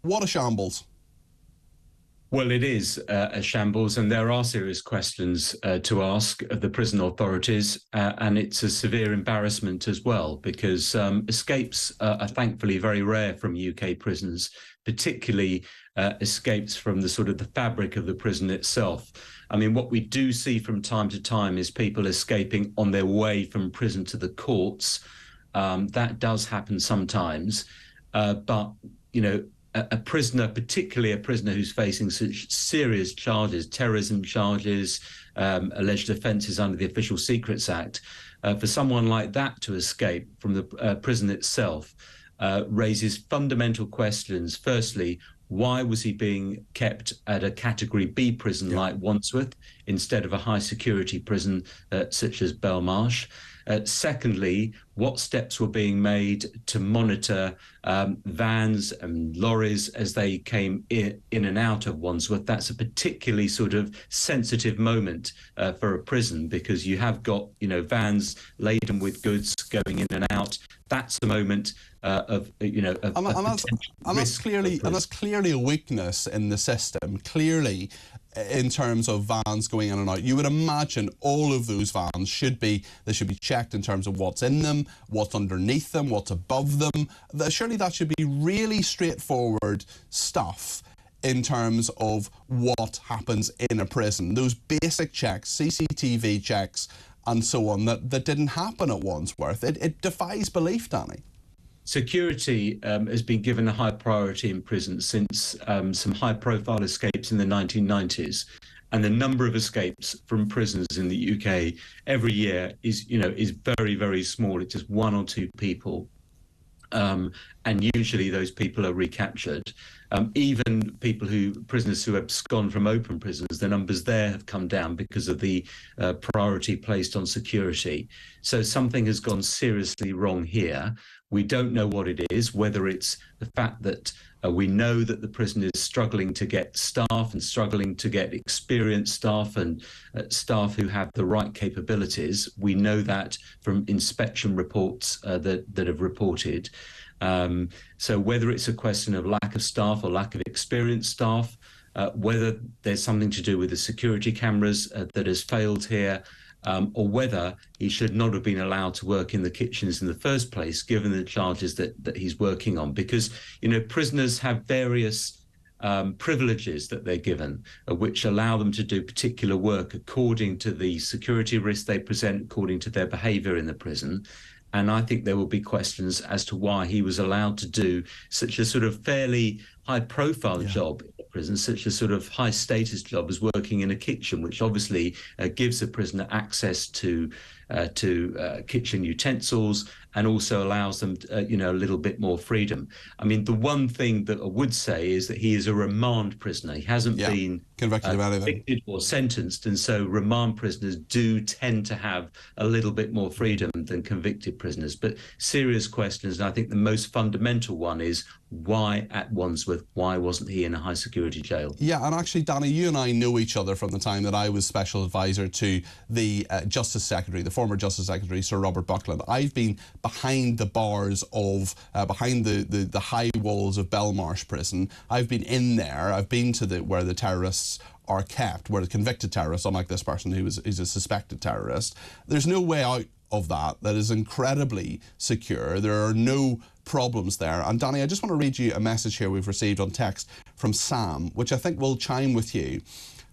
What a shambles. Well, it is a shambles, and there are serious questions to ask of the prison authorities, and it's a severe embarrassment as well, because escapes are thankfully very rare from UK prisons, particularly escapes from the sort of the fabric of the prison itself. I mean, what we do see from time to time is people escaping on their way from prison to the courts. That does happen sometimes, but, you know, a prisoner, particularly a prisoner who's facing such serious charges, terrorism charges, alleged offences under the Official Secrets Act, for someone like that to escape from the prison itself raises fundamental questions. Firstly, why was he being kept at a Category B prison like Wandsworth instead of a high security prison such as Belmarsh? Secondly, what steps were being made to monitor vans and lorries as they came in and out of Wandsworth? That's a particularly sort of sensitive moment for a prison, because you have got, you know, vans laden with goods going in and out. That's a moment of, you know, of that's clearly a weakness in the system. Clearly, in terms of vans going in and out, you would imagine all of those vans should be checked in terms of what's in them, what's underneath them, what's above them. Surely that should be really straightforward stuff in terms of what happens in a prison. Those basic checks, CCTV checks and so on, that didn't happen at Wandsworth. It defies belief, Danny. Security has been given a high priority in prison since some high-profile escapes in the 1990s, and the number of escapes from prisons in the UK every year is very, very small. It's just one or two people, and usually those people are recaptured. Even prisoners who abscond from open prisons, the numbers there have come down because of the priority placed on security. So something has gone seriously wrong here. We don't know what it is, whether it's the fact that we know that the prison is struggling to get staff and struggling to get experienced staff and staff who have the right capabilities. We know that from inspection reports that have reported. So whether it's a question of lack of staff or lack of experienced staff, whether there's something to do with the security cameras that has failed here, or whether he should not have been allowed to work in the kitchens in the first place, given the charges that he's working on. Because, you know, prisoners have various privileges that they're given, which allow them to do particular work according to the security risks they present, according to their behaviour in the prison. And I think there will be questions as to why he was allowed to do such a sort of fairly high-profile job in the prison, such a sort of high-status job as working in a kitchen, which obviously gives the prisoner access to kitchen utensils and also allows them, a little bit more freedom. I mean, the one thing that I would say is that he is a remand prisoner. He hasn't been convicted or sentenced, and so remand prisoners do tend to have a little bit more freedom than convicted prisoners. But serious questions, and I think the most fundamental one is why at Wandsworth? Why wasn't he in a high security jail? Yeah, and actually, Danny, you and I know each other from the time that I was special advisor to the Justice Secretary, the former Justice Secretary, Sir Robert Buckland. I've been behind the bars of, behind the high walls of Belmarsh Prison. I've been in there. I've been to where the terrorists are kept, where the convicted terrorists, unlike this person who is a suspected terrorist. There's no way out of that is incredibly secure. There are no problems there. And Danny, I just want to read you a message here we've received on text from Sam, which I think will chime with you.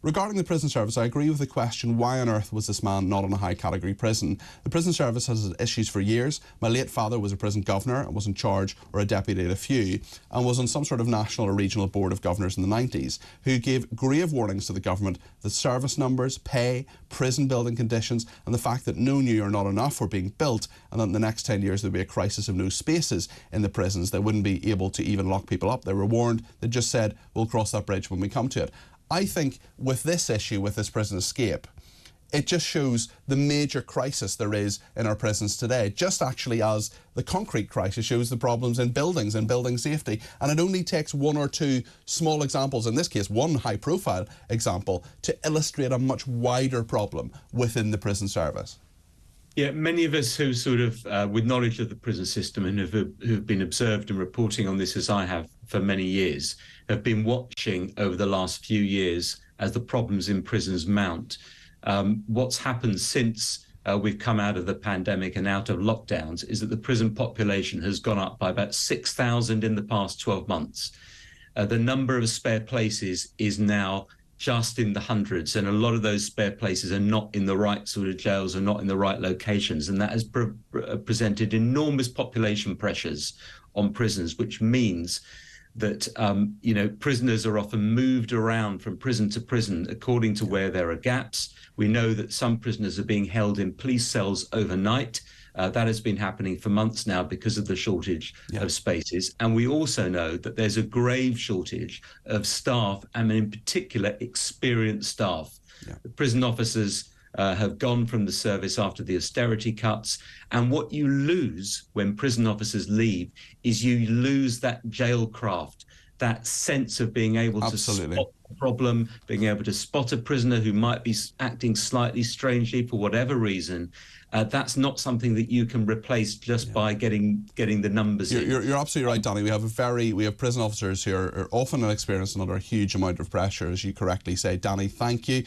Regarding the prison service, I agree with the question, why on earth was this man not in a high category prison? The prison service has had issues for years. My late father was a prison governor and was in charge, or a deputy at a few, and was on some sort of national or regional board of governors in the 90s, who gave grave warnings to the government that service numbers, pay, prison building conditions, and the fact that no new or not enough were being built, and that in the next 10 years there'd be a crisis of no spaces in the prisons. They wouldn't be able to even lock people up. They were warned. They just said, we'll cross that bridge when we come to it. I think with this issue, with this prison escape, it just shows the major crisis there is in our prisons today, just actually as the concrete crisis shows the problems in buildings and building safety. And it only takes one or two small examples, in this case one high-profile example, to illustrate a much wider problem within the prison service. Yeah, many of us who sort of, with knowledge of the prison system and who've been observed and reporting on this as I have for many years, have been watching over the last few years as the problems in prisons mount. What's happened since we've come out of the pandemic and out of lockdowns is that the prison population has gone up by about 6,000 in the past 12 months. The number of spare places is now just in the hundreds, and a lot of those spare places are not in the right sort of jails or not in the right locations, and that has presented enormous population pressures on prisons, which means that prisoners are often moved around from prison to prison according to where there are gaps. We know that some prisoners are being held in police cells overnight. That has been happening for months now because of the shortage of spaces. And we also know that there's a grave shortage of staff, and in particular, experienced staff. The prison officers have gone from the service after the austerity cuts. And what you lose when prison officers leave is you lose that jail craft, that sense of being able to spot the problem, being able to spot a prisoner who might be acting slightly strangely for whatever reason. That's not something that you can replace just by getting the numbers in. You're absolutely right, Danny. We have prison officers who are often inexperienced and under a huge amount of pressure, as you correctly say. Danny, thank you.